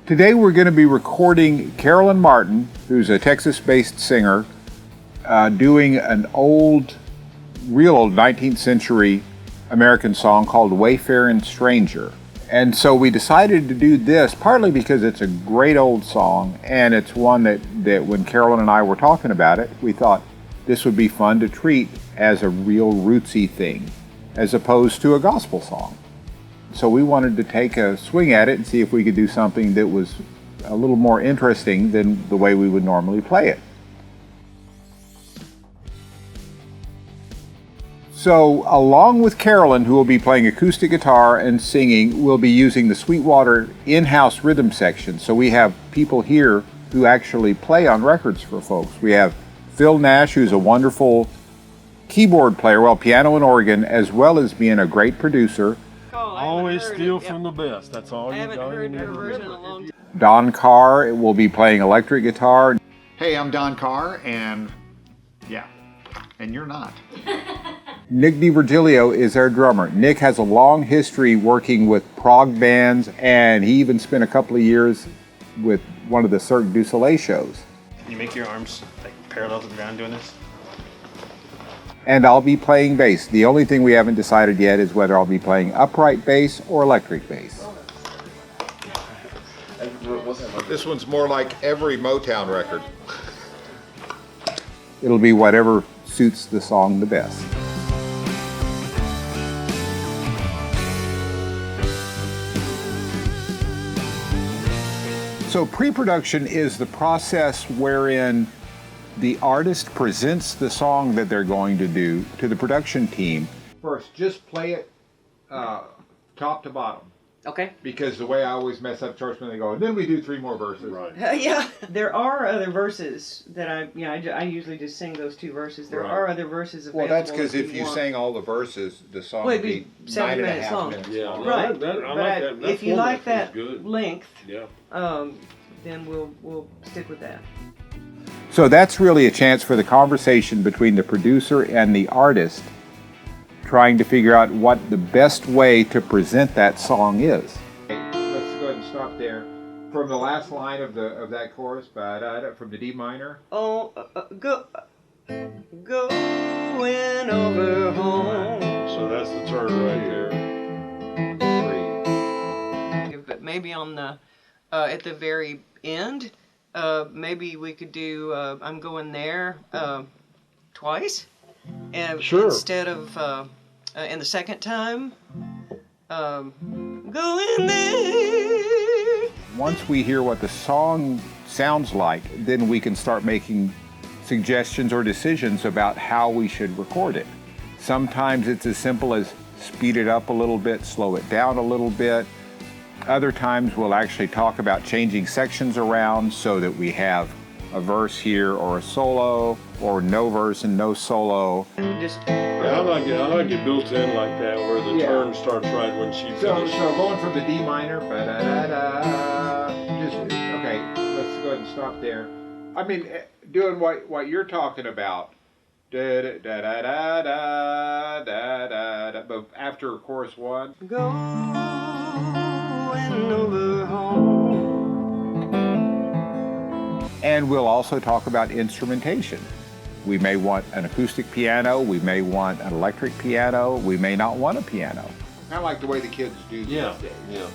Today we're going to be recording Carolyn Martin, who's a Texas-based singer, doing an real old 19th century American song called Wayfaring Stranger. And so we decided to do this partly because it's a great old song, and it's one that when Carolyn and I were talking about it, we thought this would be fun to treat as a real rootsy thing, as opposed to a gospel song. So we wanted to take a swing at it and see if we could do something that was a little more interesting than the way we would normally play it. So along with Carolyn, who will be playing acoustic guitar and singing, we'll be using the Sweetwater in-house rhythm section. So we have people here who actually play on records for folks. We have Phil Nash, who's a wonderful keyboard player, piano and organ, as well as being a great producer. Always steal from the best. That's all you got. I haven't heard her version in a long time. Don Carr will be playing electric guitar. Hey, I'm Don Carr, and you're not. Nick DiVirgilio is our drummer. Nick has a long history working with prog bands, and he even spent a couple of years with one of the Cirque du Soleil shows. Can you make your arms like parallel to the ground doing this? And I'll be playing bass. The only thing we haven't decided yet is whether I'll be playing upright bass or electric bass. This one's more like every Motown record. It'll be whatever suits the song the best. So pre-production is the process wherein the artist presents the song that they're going to do to the production team. First, just play it top to bottom. Okay. Because the way I always mess up church when they go, and then we do 3 more verses. Right. Yeah. There are other verses that I usually just sing those 2 verses. There are other verses available. Well, that's because if you sang all the verses, the song Well, would be 7 minutes 9.5 long. minutes Yeah. long. Right. I like that. But if you like that good. length, Yeah. then we'll stick with that. So that's really a chance for the conversation between the producer and the artist, trying to figure out what the best way to present that song is. Let's go ahead and stop there. From the last line of that chorus, from the D minor. Going over home. So that's the turn right here. But maybe on the at the very end, maybe we could do I'm going there twice, and Sure. instead of and the second time going there. Once we hear what the song sounds like, then we can start making suggestions or decisions about how we should record it. Sometimes it's as simple as speed it up a little bit, slow it down a little bit. Other times we'll actually talk about changing sections around so that we have a verse here or a solo, or no verse and no solo. Just Yeah, I like it built in like that, where the turn starts right when she So finishes. going from the D minor, okay, let's go ahead and stop there. I mean, doing what you're talking about, da da da da da da da da, but after chorus 1. going over home. And we'll also talk about instrumentation. We may want an acoustic piano, we may want an electric piano, we may not want a piano. Kind of like the way the kids do these days. Yeah.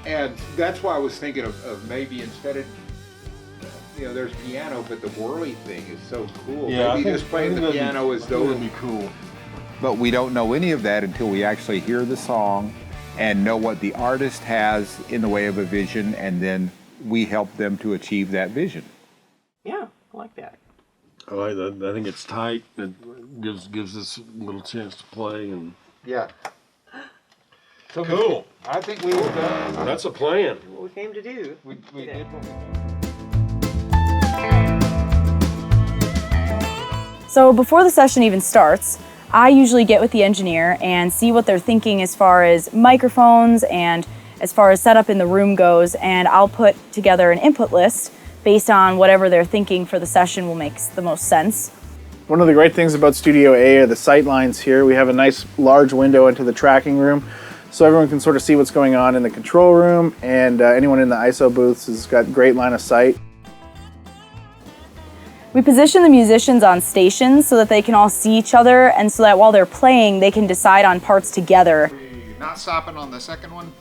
And that's why I was thinking of maybe instead of, there's piano, but the whirly thing is so cool. Yeah, Maybe just playing the piano as though it'd be cool. But we don't know any of that until we actually hear the song and know what the artist has in the way of a vision, and then we help them to achieve that vision. Yeah, I like that. I like that. I think it's tight. It gives us a little chance to play, and Yeah. So cool. I think we will. That's a plan. What we came to do. We Yeah. did. So before the session even starts, I usually get with the engineer and see what they're thinking as far as microphones and as far as setup in the room goes, and I'll put together an input list based on whatever they're thinking for the session will make the most sense. One of the great things about Studio A are the sight lines here. We have a nice large window into the tracking room, so everyone can sort of see what's going on in the control room, and anyone in the ISO booths has got great line of sight. We position the musicians on stations so that they can all see each other, and so that while they're playing, they can decide on parts together. You're not stopping on the second one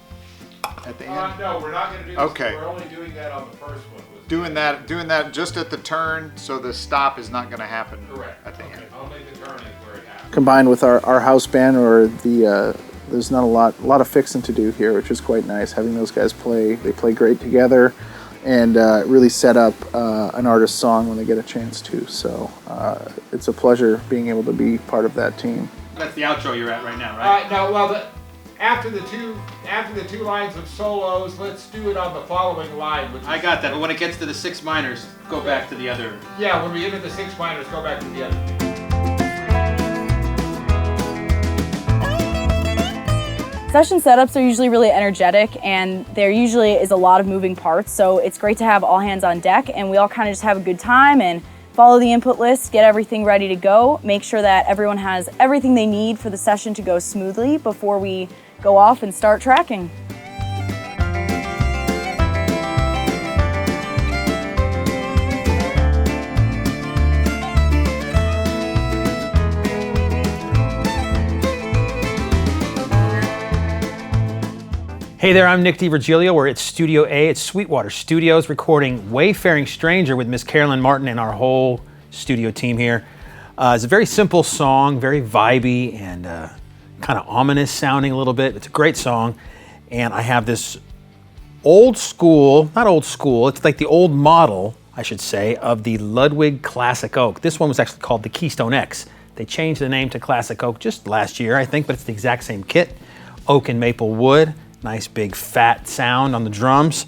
at the end? No, we're not going to do this. Okay. We're only doing that on the first one. Doing that just at the turn, so the stop is not going to happen at the end. Only the turn is where it happens. Combined with our house band, or there's not a lot of fixing to do here, which is quite nice. Having those guys play, they play great together, and really set up an artist's song when they get a chance to. So it's a pleasure being able to be part of that team. That's the outro you're at right now, right? No, well, after the two lines of solos, let's do it on the following line. Which is, I got that, but when it gets to the 6 minors, go back to the other. Yeah, when we get to the 6 minors, go back to the other. Session setups are usually really energetic, and there usually is a lot of moving parts, so it's great to have all hands on deck and we all kind of just have a good time and follow the input list, get everything ready to go, make sure that everyone has everything they need for the session to go smoothly before we go off and start tracking. Hey there, I'm Nick DiVirgilio. We're at Studio A at Sweetwater Studios recording Wayfaring Stranger with Miss Carolyn Martin and our whole studio team here. It's a very simple song, very vibey and kind of ominous sounding a little bit. It's a great song, and I have this old school, not old school, it's like the old model, I should say, of the Ludwig Classic Oak. This one was actually called the Keystone X. They changed the name to Classic Oak just last year, I think, but it's the exact same kit. Oak and maple wood, nice big fat sound on the drums.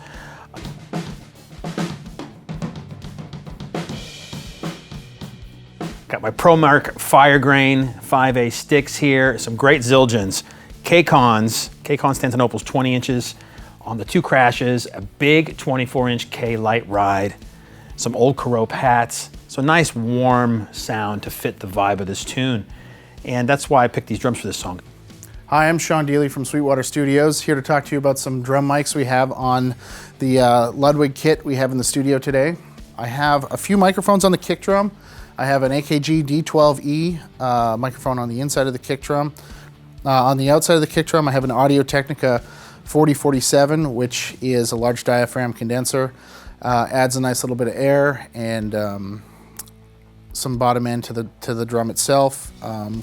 Got my ProMark Firegrain 5A sticks here, some great Zildjians, K-Cons Stantonopoulos 20 inches on the 2 crashes, a big 24-inch K light ride, some old Carope hats, so nice warm sound to fit the vibe of this tune. And that's why I picked these drums for this song. Hi, I'm Sean Dealey from Sweetwater Studios, here to talk to you about some drum mics we have on the Ludwig kit we have in the studio today. I have a few microphones on the kick drum. I have an AKG D12E microphone on the inside of the kick drum. On the outside of the kick drum, I have an Audio-Technica 4047, which is a large diaphragm condenser. Adds a nice little bit of air and some bottom end to the drum itself.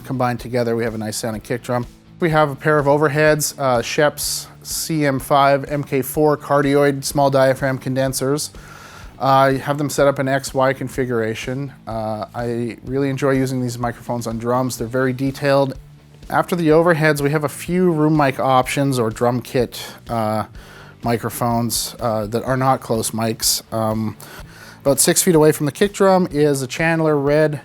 Combined together, we have a nice sounding kick drum. We have a pair of overheads, Shep's CM5 MK4 cardioid small diaphragm condensers. I have them set up in XY configuration. I really enjoy using these microphones on drums. They're very detailed. After the overheads, we have a few room mic options or drum kit microphones that are not close mics. About 6 feet away from the kick drum is a Chandler Red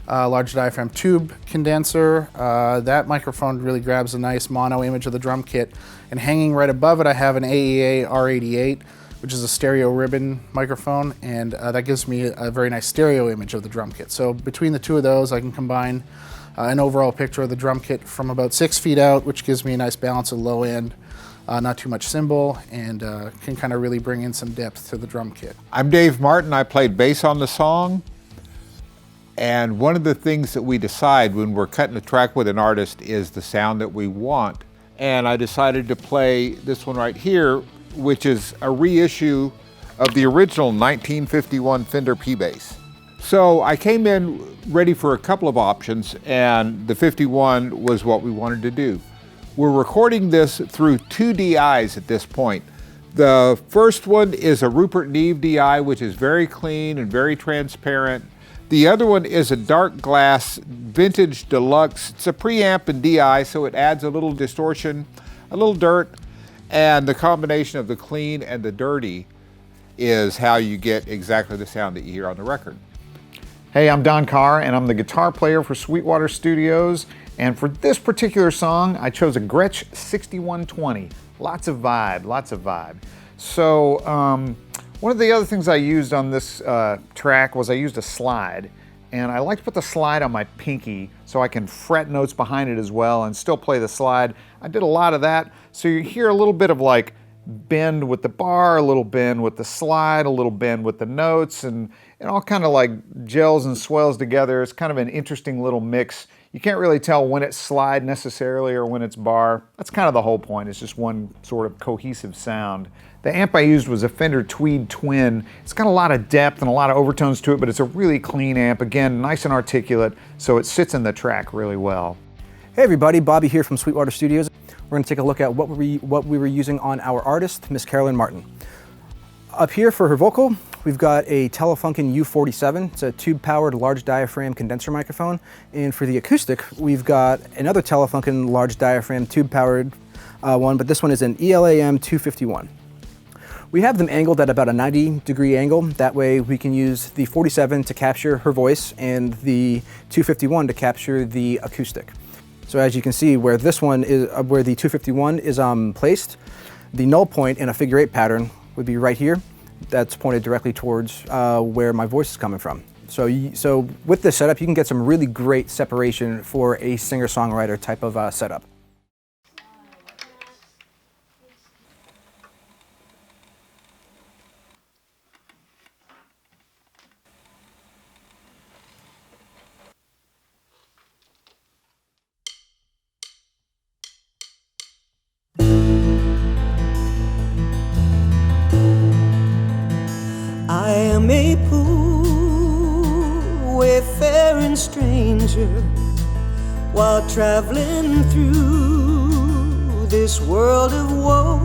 large diaphragm tube condenser. That microphone really grabs a nice mono image of the drum kit. And hanging right above it, I have an AEA R88, which is a stereo ribbon microphone, and that gives me a very nice stereo image of the drum kit. So between the two of those, I can combine an overall picture of the drum kit from about 6 feet out, which gives me a nice balance of low end, not too much cymbal, and can kind of really bring in some depth to the drum kit. I'm Dave Martin. I played bass on the song. And one of the things that we decide when we're cutting a track with an artist is the sound that we want. And I decided to play this one right here, which is a reissue of the original 1951 Fender P-Bass. So I came in ready for a couple of options, and the 51 was what we wanted to do. We're recording this through 2 DIs at this point. The first one is a Rupert Neve DI, which is very clean and very transparent. The other one is a dark glass vintage deluxe. It's a preamp and DI, so it adds a little distortion, a little dirt, and the combination of the clean and the dirty is how you get exactly the sound that you hear on the record. Hey, I'm Don Carr, and I'm the guitar player for Sweetwater Studios. And for this particular song, I chose a Gretsch 6120. Lots of vibe, lots of vibe. So one of the other things I used on this track was I used a slide. and I like to put the slide on my pinky so I can fret notes behind it as well and still play the slide. I did a lot of that, so you hear a little bit of like bend with the bar, a little bend with the slide, a little bend with the notes, and it all kind of like gels and swells together. It's kind of an interesting little mix. You can't really tell when it's slide necessarily or when it's bar. That's kind of the whole point. It's just one sort of cohesive sound. The amp I used was a Fender Tweed Twin. It's got a lot of depth and a lot of overtones to it, but it's a really clean amp. Again, nice and articulate, so it sits in the track really well. Hey everybody, Bobby here from Sweetwater Studios. We're going to take a look at what we were using on our artist, Miss Carolyn Martin. Up here for her vocal, we've got a Telefunken U47. It's a tube-powered large diaphragm condenser microphone. And for the acoustic, we've got another Telefunken large diaphragm tube-powered one, but this one is an ELAM 251. We have them angled at about a 90-degree angle. That way we can use the 47 to capture her voice and the 251 to capture the acoustic. So as you can see, where this one is, where the 251 is placed, the null point in a figure 8 pattern would be right here. That's pointed directly towards where my voice is coming from. So with this setup, you can get some really great separation for a singer-songwriter type of setup. I am a poor wayfaring stranger while traveling through this world of woe.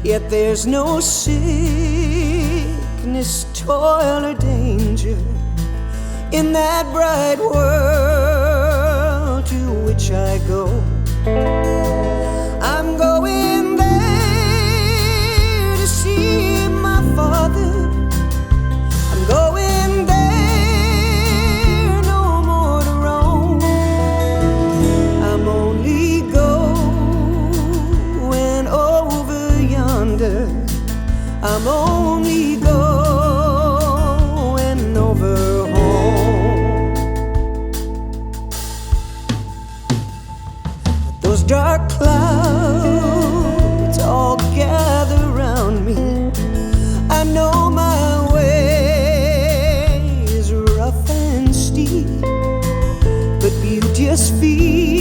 Yet there's no sickness, toil, or danger in that bright world to which I go. I'm going there to see my Father. I'm going there, no more to roam. I'm only going over yonder. I'm only going over home. Those dark clouds all gather round me. I know my way is rough and steep, but beauteous feet